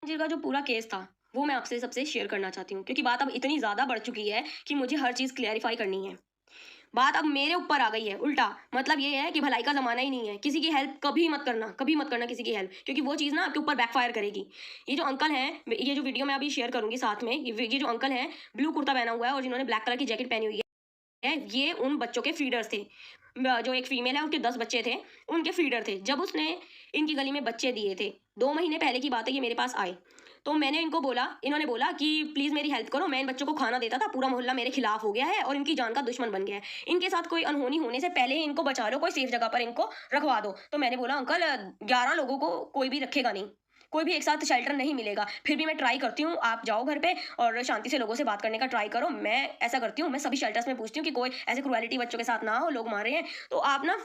का जो पूरा केस था, वो मैं आपसे सबसे शेयर करना चाहती हूँ क्योंकि बात अब इतनी ज़्यादा बढ़ चुकी है कि मुझे हर चीज़ क्लैरिफ़ाई करनी है। बात अब मेरे ऊपर आ गई है उल्टा, मतलब ये है कि भलाई का ज़माना ही नहीं है। किसी की हेल्प कभी मत करना किसी की हेल्प, क्योंकि वो चीज़ ना आपके ऊपर बैकफ़ायर करेगी। ये जो अंकल हैं, ये जो वीडियो मैं अभी शेयर करूँगी साथ में, ये जो अंकल हैं, ब्लू कुर्ता पहना हुआ है और जिन्होंने ब्लैक कलर की जैकेट पहनी हुई है, ये उन बच्चों के फीडर्स थे। जो एक फीमेल है, उसके 10 बच्चे थे, उनके फीडर थे। जब उसने इनकी गली में बच्चे दिए थे, 2 महीने पहले की बात है, ये मेरे पास आए। तो मैंने इनको बोला, इन्होंने बोला कि प्लीज़ मेरी हेल्प करो, मैं इन बच्चों को खाना देता था, पूरा मोहल्ला मेरे खिलाफ हो गया है और इनकी जान का दुश्मन बन गया है। इनके साथ कोई अनहोनी होने से पहले ही इनको बचा लो, कोई सेफ जगह पर इनको रखवा दो। तो मैंने बोला, अंकल 11 लोगों को कोई भी रखेगा नहीं, कोई भी एक साथ शेल्टर नहीं मिलेगा। फिर भी मैं ट्राई करती हूँ, आप जाओ घर पे और शांति से लोगों से बात करने का ट्राई करो। मैं ऐसा करती हूँ, मैं सभी शेल्टर्स में पूछती हूँ कि कोई ऐसे क्रुएलिटी बच्चों के साथ ना हो, लोग मार रहे हैं, तो आप ना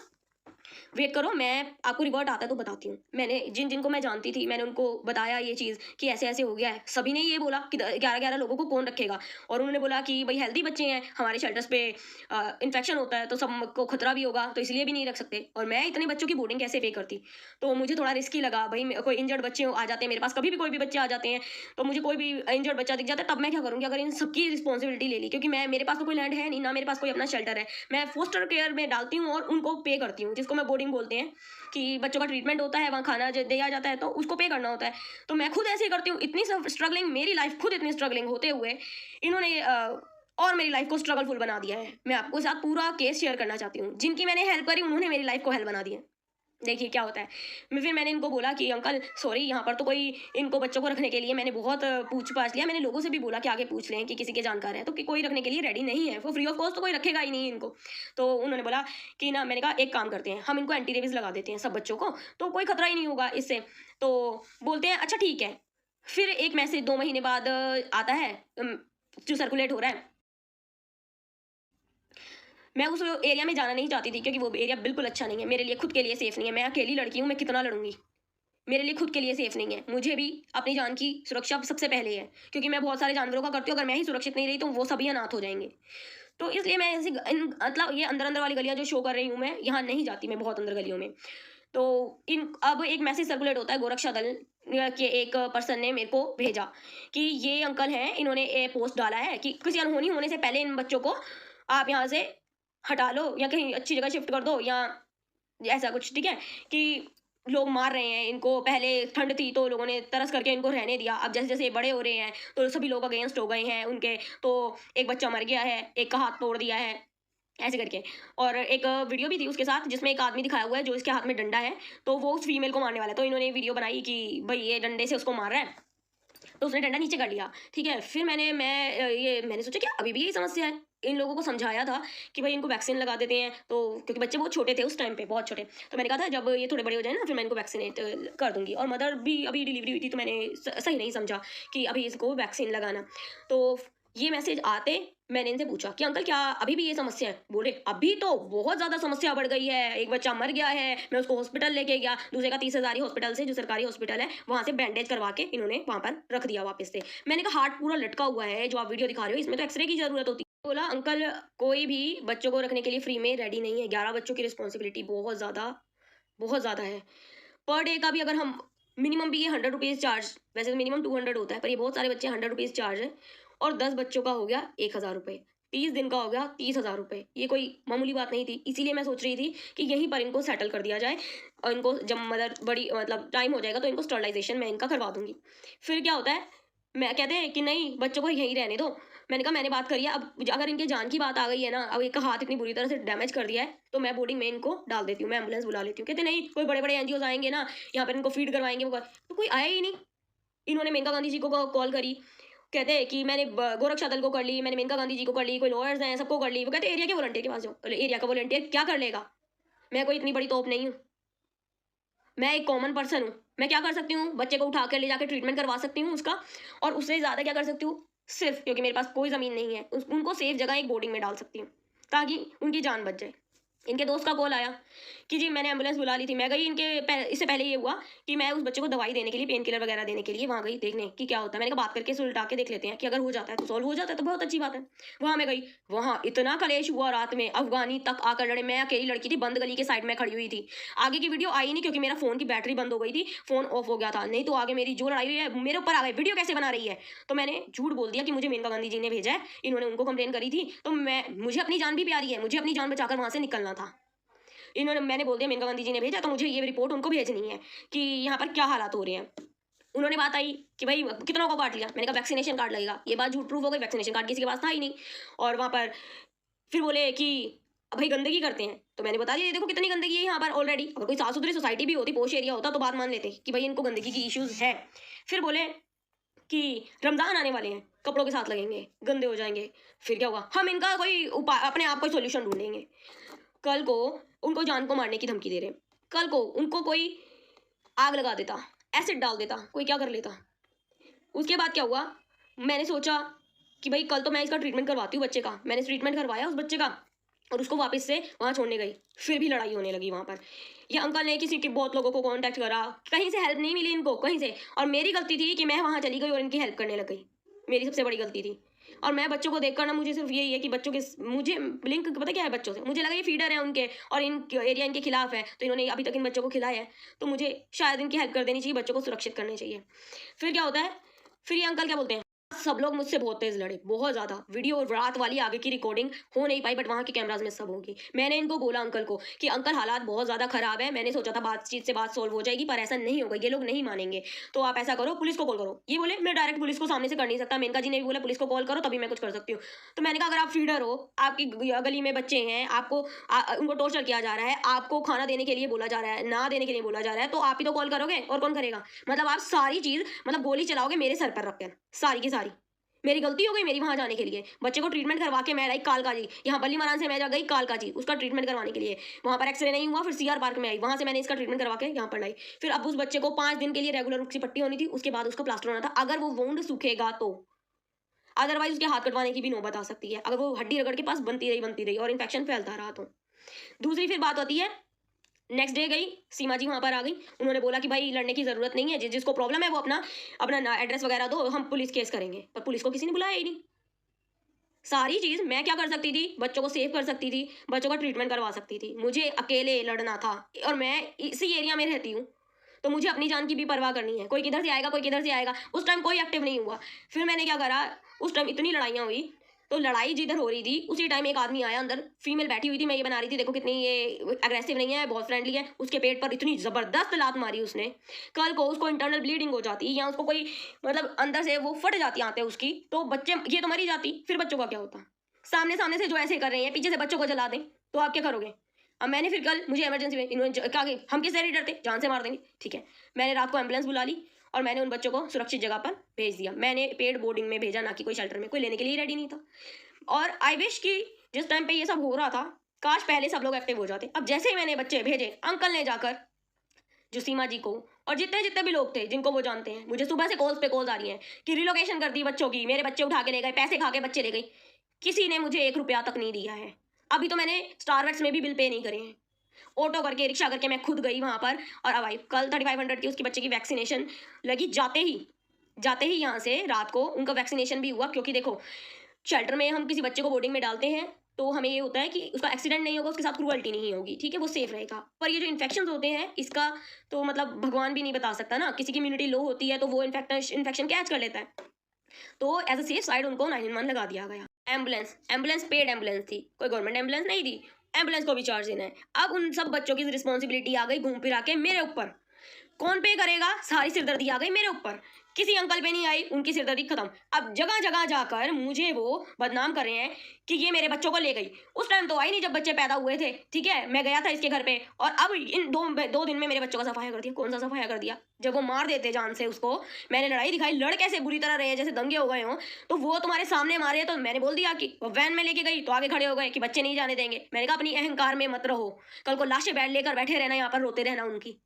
वेट करो, मैं आपको रिवर्ट आता है तो बताती हूँ। मैंने जिनको मैं जानती थी, मैंने उनको बताया ये चीज़ कि ऐसे-ऐसे हो गया है। सभी ने ये बोला कि द 11-11 लोगों को कौन रखेगा? और उन्होंने बोला कि भई हेल्दी बच्चे हैं, हमारे शेल्टर्स पे इन्फेक्शन होता है तो सबको खतरा भी होगा, तो इसलिए भी नहीं रख सकते। और मैं इतने बच्चों की बोर्डिंग कैसे पे करती? तो मुझे थोड़ा रिस्की लगा। भई कोई इंजर्ड बच्चे आ जाते हैं मेरे पास, कभी भी कोई भी बच्चे आ जाते हैं, तो मुझे कोई भी इंजर्ड बच्चा दिख जाता है, तब मैं क्या करूँगी? अगर इन सबकी रिस्पॉन्सिबिलिटी ले ली, क्योंकि मेरे पास तो कोई लैंड है नहीं, ना मेरे पास कोई अपना शेल्टर है। मैं फोस्टर केयर में डालती हूँ और उनको पे करती हूँ, जिसको मैं बोर्डिंग बोलते हैं। कि बच्चों का ट्रीटमेंट होता है, वहाँ खाना दिया जाता है, तो उसको पे करना होता है। तो मैं खुद ऐसे ही करती हूँ। इतनी सब स्ट्रगलिंग, मेरी लाइफ खुद इतनी स्ट्रगलिंग होते हुए इन्होंने और मेरी लाइफ को स्ट्रगलफुल बना दिया है। मैं आपको साथ पूरा केस शेयर करना चाहती हूँ। जिनकी मैंने हेल्प करी, उन्होंने मेरी लाइफ को हेल बना दिया। देखिए क्या होता है। फिर मैंने इनको बोला कि अंकल सॉरी, यहाँ पर तो कोई इनको बच्चों को रखने के लिए मैंने बहुत पूछ-पाछ लिया। मैंने लोगों से भी बोला कि आगे पूछ लें कि किसी के जानकार है, तो कि कोई रखने के लिए रेडी नहीं है। वो फ्री ऑफ कॉस्ट तो कोई रखेगा ही नहीं इनको। तो उन्होंने बोला कि ना, मैंने कहा एक काम करते हैं, हम इनको एंटी रेबीज़ लगा देते हैं सब बच्चों को, तो कोई खतरा ही नहीं होगा इससे। तो बोलते हैं अच्छा ठीक है। फिर एक मैसेज 2 महीने बाद आता है, जो सर्कुलेट हो रहा है। मैं उस एरिया में जाना नहीं चाहती थी क्योंकि वो एरिया बिल्कुल अच्छा नहीं है, मेरे लिए खुद के लिए सेफ नहीं है। मैं अकेली लड़की हूँ, मैं कितना लड़ूँगी? मेरे लिए खुद के लिए सेफ नहीं है। मुझे भी अपनी जान की सुरक्षा सबसे पहले है, क्योंकि मैं बहुत सारे जानवरों का करती हूँ, अगर मैं ही सुरक्षित नहीं रही तो वो सभी अनाथ हो जाएँगे। तो इसलिए मैं ऐसी मतलब ये अंदर-अंदर वाली गलियाँ जो शो कर रही हूँ मैं, यहाँ नहीं जाती मैं बहुत अंदर गलियों में। तो इन अब एक मैसेज सर्कुलेट होता है, गोरक्षा दल के एक पर्सन ने मेरे को भेजा कि ये अंकल हैं, इन्होंने पोस्ट डाला है कि किसी अनहोनी होने से पहले इन बच्चों को आप यहाँ से हटा लो या कहीं अच्छी जगह शिफ्ट कर दो, या ऐसा कुछ, ठीक है? कि लोग मार रहे हैं इनको, पहले ठंड थी तो लोगों ने तरस करके इनको रहने दिया। अब जैसे-जैसे ये बड़े हो रहे हैं, तो सभी लोग अगेंस्ट हो गए हैं उनके। तो एक बच्चा मर गया है, एक का हाथ तोड़ दिया है, ऐसे करके। और एक वीडियो भी थी उसके साथ जिसमें एक आदमी दिखाया हुआ है जो इसके हाथ में डंडा है, तो वो उस फीमेल को मारने वाला है। तो इन्होंने वीडियो बनाई कि भई ये डंडे से उसको मार रहा है। तो उसने डंडा नीचे कर लिया, ठीक है? फिर मैंने सोचा कि अभी भी यही समस्या है। इन लोगों को समझाया था कि भई इनको वैक्सीन लगा देते हैं, तो क्योंकि बच्चे बहुत छोटे थे उस टाइम पे, बहुत छोटे। तो मैंने कहा था जब ये थोड़े बड़े हो जाए ना, फिर मैं इनको वैक्सीनेट कर दूँगी। और मदर भी अभी डिलीवरी हुई थी, तो मैंने सही नहीं समझा कि अभी इसको वैक्सीन लगाना। तो ये मैसेज आते मैंने इनसे पूछा कि अंकल क्या अभी भी ये समस्या है? बोले अभी तो बहुत ज़्यादा समस्या बढ़ गई है, एक बच्चा मर गया है, मैं उसको हॉस्पिटल लेके गया, दूसरे का 30 हज़ारी हॉस्पिटल से, जो सरकारी हॉस्पिटल है, वहाँ से बैंडेज करवा के इन्होंने वहाँ पर रख दिया वापस से। मैंने कहा हार्ट पूरा लटका हुआ है, जो आप वीडियो दिखा रहे हो, इसमें तो एक्स-रे की ज़रूरत होती है। बोला अंकल कोई भी बच्चों को रखने के लिए फ्री में रेडी नहीं है, 11 बच्चों की रिस्पॉन्सिबिलिटी बहुत ज़्यादा है। पर डे का भी अगर हम मिनिमम भी ये ₹100 चार्ज, वैसे तो मिनिमम 200 होता है, पर ये बहुत सारे बच्चे ₹100 चार्ज है और 10 बच्चों का हो गया ₹1000, 30 दिन का हो गया ₹30,000। ये कोई मामूली बात नहीं थी। इसीलिए मैं सोच रही थी कि यहीं पर इनको सेटल कर दिया जाए और इनको जब मदर बड़ी मतलब टाइम हो जाएगा तो इनको स्टरलाइज़ेशन मैं इनका करवा दूँगी। फिर क्या होता है, मैं कहते हैं कि नहीं बच्चों को यहीं रहने दो। मैंने कहा मैंने बात करी है, अब अगर इनके जान की बात आ गई है ना, अब एक का हाथ इतनी बुरी तरह से डैमेज कर दिया है, तो मैं बोर्डिंग में इनको डाल देती हूँ, मैं एम्बुलेंस बुला लेती हूँ। कहते नहीं कोई बड़े-बड़े एनजीओज़ आएँगे ना, यहाँ पर इनको फीड करवाएँगे वो कर, तो कोई आया ही नहीं। इन्होंने मेनका गांधी जी को कॉल करी, कहते हैं कि मैंने गोरक्षा दल को कर ली, मैंने मेनका गांधी जी को कर ली, कोई लॉयर्स हैं सबको कर ली। वो कहते हैं एरिया के वॉलंटियर के पास जाओ। बोले एरिया का वॉलंटियर क्या कर लेगा? मैं कोई इतनी बड़ी तोप नहीं हूँ। मैं एक कॉमन पर्सन हूँ। मैं क्या कर सकती हूँ? बच्चे को उठा के ले जाके ट्रीटमेंट करवा सकती हूँ उसका, और उससे ज़्यादा क्या कर सकती हूँ? सिर्फ़ क्योंकि मेरे पास कोई ज़मीन नहीं है, उनको सेफ जगह एक बोर्डिंग में डाल सकती हूँ, ताकि उनकी जान बच जाए। इनके दोस्त का कॉल आया कि जी मैंने एम्बुलेंस बुला ली थी। मैं गई इससे पहले ये हुआ कि मैं उस बच्चे को दवाई देने के लिए, पेन किलर वगैरह देने के लिए वहाँ गई देखने कि क्या होता है। मैंने कहा बात करके सुलझा के देख लेते हैं कि अगर हो जाता है तो सॉल्व हो जाता है तो बहुत अच्छी बात है। वहाँ मैं गई, वहाँ इतना कलेश हुआ रात में, अफ़गानी तक आकर लड़े। मैं अकेली लड़की थी, बंद गली के साइड में खड़ी हुई थी। आगे की वीडियो आई नहीं क्योंकि मेरा फ़ोन की बैटरी बंद हो गई थी, फ़ोन ऑफ हो गया था। नहीं तो आगे मेरी जो लड़ाई हुई है मेरे ऊपर आ गई, वीडियो कैसे बना रही है। तो मैंने झूठ बोल दिया कि मुझे मेनका गांधी जी ने भेजा है, इन्होंने उनको कंप्लेन करी थी। तो मुझे अपनी जान भी प्यारी है, मुझे अपनी जान बचाकर वहाँ से निकलना था। मैंने बोल दिया मेनका गांधी जी ने भेजा, तो मुझे ये रिपोर्ट उनको भेजनी है कि यहाँ पर क्या हालात हो रहे हैं। उन्होंने बात आई कि भाई कितनों को काट लिया। मैंने कहा वैक्सीनेशन कार्ड लगेगा। ये बात झूठ प्रूफ हो गई, वैक्सीनेशन कार्ड किसी के पास था ही नहीं। और वहाँ पर फिर बोले कि भाई गंदगी करते हैं। तो मैंने बता दिया देखो कितनी गंदगी है यहाँ पर ऑलरेडी। अगर कोई साफ सुथरी सोसाइटी भी होती, पोश एरिया होता, तो बात मान लेते कि भाई इनको गंदगी की इश्यूज है। फिर बोले कि रमजान आने वाले हैं, कपड़ों के साथ लगेंगे, गंदे हो जाएंगे। फिर क्या होगा, हम इनका कोई उपाय, अपने आप कोई सोल्यूशन ढूंढेंगे। कल को उनको जान को मारने की धमकी दे रहे, कल को उनको कोई आग लगा देता, एसिड डाल देता, कोई क्या कर लेता। उसके बाद क्या हुआ, मैंने सोचा कि भाई कल तो मैं इसका ट्रीटमेंट करवाती हूँ बच्चे का। मैंने ट्रीटमेंट करवाया उस बच्चे का और उसको वापस से वहाँ छोड़ने गई। फिर भी लड़ाई होने लगी वहाँ पर। ये अंकल ने किसी के बहुत लोगों को कांटेक्ट करा, कहीं से हेल्प नहीं मिली इनको, कहीं से। और मेरी गलती थी कि मैं वहाँ चली गई और इनकी हेल्प करने लग गई, मेरी सबसे बड़ी गलती थी। और मैं बच्चों को देखकर ना, मुझे सिर्फ यही है कि बच्चों के, मुझे लिंक पता क्या है बच्चों से, मुझे लगा ये फीडर है उनके और इन एरिया इनके खिलाफ है, तो इन्होंने अभी तक इन बच्चों को खिलाया है, तो मुझे शायद इनकी हेल्प कर देनी चाहिए, बच्चों को सुरक्षित करने चाहिए। फिर क्या होता है, फिर ये अंकल क्या बोलते हैं, सब लोग मुझसे बहुत तेज लड़े, बहुत ज्यादा। वीडियो रात वाली आगे की रिकॉर्डिंग हो नहीं पाई, बट वहाँ के कैमराज में सब होगी। मैंने इनको बोला अंकल को कि अंकल हालात बहुत ज्यादा खराब है, मैंने सोचा था बातचीत से बात सोल्व हो जाएगी, पर ऐसा नहीं होगा, ये लोग नहीं मानेंगे। तो आप ऐसा करो, पुलिस को कॉल करो। ये बोले मैं डायरेक्ट पुलिस को सामने से कर नहीं सकता, मेनका जी ने भी बोला पुलिस को कॉल करो तभी मैं कुछ कर सकती हूँ। तो मैंने कहा अगर आप फीडर हो, आपकी गली में बच्चे हैं, आपको उनको टॉर्चर किया जा रहा है, आपको खाना देने के लिए बोला जा रहा है, ना देने के लिए बोला जा रहा है, तो आप ही तो कॉल करोगे और कौन करेगा। मतलब आप सारी चीज, मतलब गोली चलाओगे मेरे सर पर रखकर, सारी की सारी। मेरी गलती हो गई मेरी वहां जाने के लिए। बच्चे को ट्रीटमेंट करवा के मैं आई कालका जी, यहाँ बली मरान से मैं जा गई कालका जी उसका ट्रीटमेंट करवाने के लिए। वहां पर एक्सरे नहीं हुआ, फिर सीआर पार्क में आई, वहां से मैंने इसका ट्रीटमेंट करवा के यहाँ पर लाई। फिर अब उस बच्चे को 5 दिन के लिए रेगुलर रूप से पट्टी होनी थी, उसके बाद उसका प्लास्टर होना था, अगर वो वुंड सूखेगा तो। अदरवाइज उसके हाथ कटवाने की भी नौबत आ सकती है, अगर वो हड्डी रगड़ के पास बनती रही और इन्फेक्शन फैलता रहा तो। दूसरी फिर बात होती है, नेक्स्ट डे गई, सीमा जी वहाँ पर आ गई। उन्होंने बोला कि भाई लड़ने की ज़रूरत नहीं है, जिसको प्रॉब्लम है वो अपना अपना एड्रेस वगैरह दो, हम पुलिस केस करेंगे। पर पुलिस को किसी ने बुलाया ही नहीं। सारी चीज़ मैं क्या कर सकती थी, बच्चों को सेव कर सकती थी, बच्चों का ट्रीटमेंट करवा सकती थी। मुझे अकेले लड़ना था और मैं इसी एरिया में रहती हूँ, तो मुझे अपनी जान की भी परवाह करनी है। कोई किधर से आएगा, कोई किधर से आएगा। उस टाइम कोई एक्टिव नहीं हुआ। फिर मैंने क्या करा, उस टाइम इतनी लड़ाइयाँ हुई, तो लड़ाई जिधर हो रही थी उसी टाइम एक आदमी आया अंदर, फीमेल बैठी हुई थी, मैं ये बना रही थी देखो कितनी ये अग्रेसिव नहीं है, बहुत फ्रेंडली है। उसके पेट पर इतनी ज़बरदस्त लात मारी उसने, कल को उसको इंटरनल ब्लीडिंग हो जाती या उसको कोई मतलब अंदर से वो फट जाती आते उसकी, तो बच्चे ये तो मरी जाती, फिर बच्चों का क्या होता। सामने सामने से जो ऐसे कर रहे हैं, पीछे से बच्चों को जला दें तो आप क्या करोगे। अब मैंने फिर कल, मुझे इमरजेंसी में इन्होंने क्या कि हम किससे नहीं डरते, जान से मार देंगे, ठीक है। मैंने रात को एम्बुलेंस बुला ली और मैंने उन बच्चों को सुरक्षित जगह पर भेज दिया। मैंने पेड बोर्डिंग में भेजा, ना कि कोई शेल्टर में, कोई लेने के लिए रेडी नहीं था। और आई विश कि जिस टाइम पे ये सब हो रहा था, काश पहले सब लोग एक्टिव हो जाते। अब जैसे ही मैंने बच्चे भेजे, अंकल ने जाकर जो सीमा जी को और जितने जितने भी लोग थे जिनको वो जानते हैं, मुझे सुबह से कॉल्स पे कॉल्स आ रही हैं कि रिलोकेशन कर दी बच्चों की, मेरे बच्चे उठा के ले गए, पैसे खा के बच्चे ले गई। किसी ने मुझे 1 रुपया तक नहीं दिया है। अभी तो मैंने स्टारबक्स में भी बिल पे नहीं करे हैं। ऑटो करके, रिक्शा करके मैं खुद गई वहाँ पर और अब आई। कल 3500 की उसके बच्चे की वैक्सीनेशन लगी। जाते ही यहाँ से रात को उनका वैक्सीनेशन भी हुआ, क्योंकि देखो शेल्टर में हम किसी बच्चे को बोर्डिंग में डालते हैं तो हमें ये होता है कि उसका एक्सीडेंट नहीं होगा, उसके साथ क्रूअल्टी नहीं होगी, ठीक है, वो सेफ रहेगा। पर ये जो इन्फेक्शन होते हैं इसका तो मतलब भगवान भी नहीं बता सकता ना, किसी की इम्यूनिटी लो होती है तो वो इन्फेक्शन कैच कर लेता है। तो एज अ सेफ साइड उनको 911 लगा दिया गया। एम्बुलेंस पेड एम्बुलेंस थी, कोई गवर्नमेंट एम्बुलेंस नहीं थी। एम्बुलेंस को भी चार्ज देना है। अब उन सब बच्चों की रिस्पॉन्सिबिलिटी आ गई घूम फिरा के मेरे ऊपर। कौन पे करेगा, सारी सिरदर्दी आ गई मेरे ऊपर। किसी अंकल पे नहीं आई, उनकी सिरदर्दी खत्म। अब जगह जगह जाकर मुझे वो बदनाम कर रहे हैं कि ये मेरे बच्चों को ले गई। उस टाइम तो आई नहीं जब बच्चे पैदा हुए थे, ठीक है, मैं गया था इसके घर पे, और अब इन दो दिन में मेरे बच्चों का सफाया कर दिया। कौन सा सफाया कर दिया, जब वो मार देते जान से उसको, मैंने लड़ाई दिखाई, लड़ कैसे बुरी तरह रहे जैसे दंगे हो गए हों, तो वो तुम्हारे सामने मारे तो मैंने बोल दिया कि वो वैन में लेके गई तो आगे खड़े हो गए कि बच्चे नहीं जाने देंगे। मैंने कहा अपनी अहंकार में मत रहो, कल को लाशें बैठ लेकर बैठे रहना यहाँ पर, रोते रहना उनकी,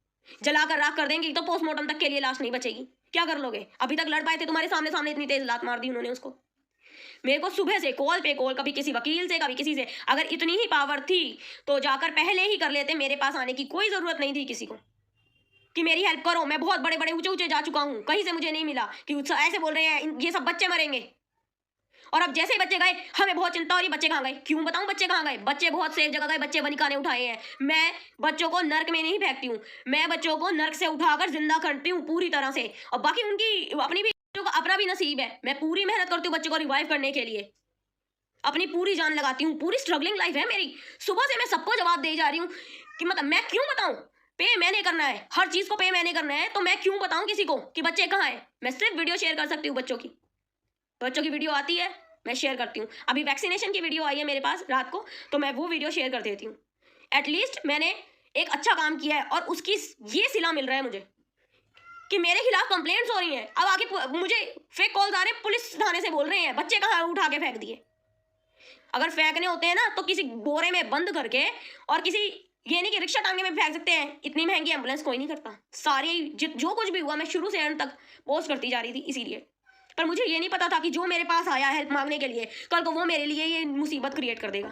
जलाकर राख कर देंगे तो पोस्टमार्टम तक के लिए लाश नहीं बचेगी। क्या कर लोगे, अभी तक लड़ पाए थे, तुम्हारे सामने सामने इतनी तेज लात मार दी उन्होंने उसको। मेरे को सुबह से कॉल पे कॉल, कभी किसी वकील से, कभी किसी से। अगर इतनी ही पावर थी तो जाकर पहले ही कर लेते, मेरे पास आने की कोई ज़रूरत नहीं थी किसी को कि मेरी हेल्प करो। मैं बहुत बड़े बड़े ऊंचे ऊंचे जा चुका हूँ, कहीं से मुझे नहीं मिला कि ऐसे बोल रहे हैं ये सब बच्चे मरेंगे। और अब जैसे ही बच्चे गए हमें बहुत चिंता हो रही, बच्चे कहाँ गए? क्यों बताऊं बच्चे कहाँ गए? बच्चे बहुत सेफ जगह गए, बच्चे बनिकाने उठाए हैं। मैं बच्चों को नर्क में नहीं फेंकती हूँ, मैं बच्चों को नर्क से उठाकर जिंदा करती हूँ पूरी तरह से। और बाकी उनकी अपनी भी, बच्चों का अपना भी नसीब है। मैं पूरी मेहनत करती हूँ बच्चों को रिवाइव करने के लिए, अपनी पूरी जान लगाती हूँ। पूरी स्ट्रगलिंग लाइफ है मेरी, सुबह से मैं सबको जवाब दे जा रही हूँ कि मतलब मैं क्यों बताऊँ? पे मैंने करना है, हर चीज को पे मैंने करना है, तो मैं क्यों बताऊं किसी को कि बच्चे कहाँ हैं? मैं सिर्फ वीडियो शेयर कर सकती हूँ बच्चों की वीडियो आती है मैं शेयर करती हूँ। अभी वैक्सीनेशन की वीडियो आई है मेरे पास रात को, तो मैं वो वीडियो शेयर कर देती हूँ। एटलीस्ट मैंने एक अच्छा काम किया है और उसकी ये सिला मिल रहा है मुझे कि मेरे खिलाफ कंप्लेंट्स हो रही हैं। अब आगे मुझे फेक कॉल्स आ रहे हैं, पुलिस थाने से बोल रहे हैं बच्चे कहाँ उठा के फेंक दिए। अगर फेंकने होते हैं ना तो किसी बोरे में बंद करके, और किसी, ये नहीं कि रिक्शा टांगे में फेंक सकते हैं। इतनी महंगी एम्बुलेंस कोई नहीं करता। सारी जो कुछ भी हुआ मैं शुरू से एंड तक पोस्ट करती जा रही थी इसीलिए। पर मुझे ये नहीं पता था कि जो मेरे पास आया हेल्प मांगने के लिए, कल को वो मेरे लिए ये मुसीबत क्रिएट कर देगा।